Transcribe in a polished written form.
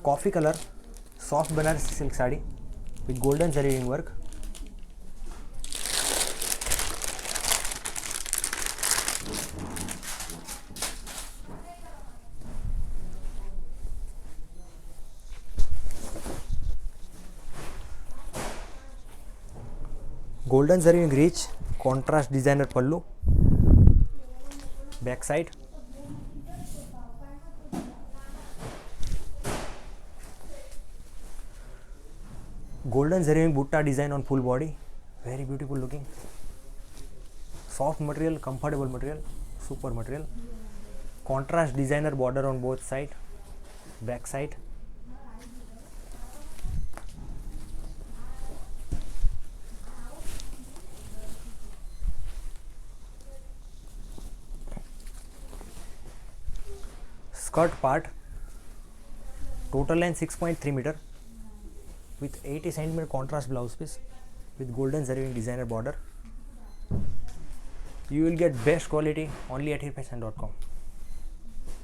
coffee color soft Banarasi silk saree with golden zari ring work. Golden zari ring reach, contrast designer pallu, back side. Golden zari ring butta design on full body, very beautiful looking. Soft material, comfortable material, super material. Contrast designer border on both side, back side. Skirt part, total length 6.3 meter with 80 cm contrast blouse piece with golden zari ring designer border. You will get best quality only at heerfashion.com.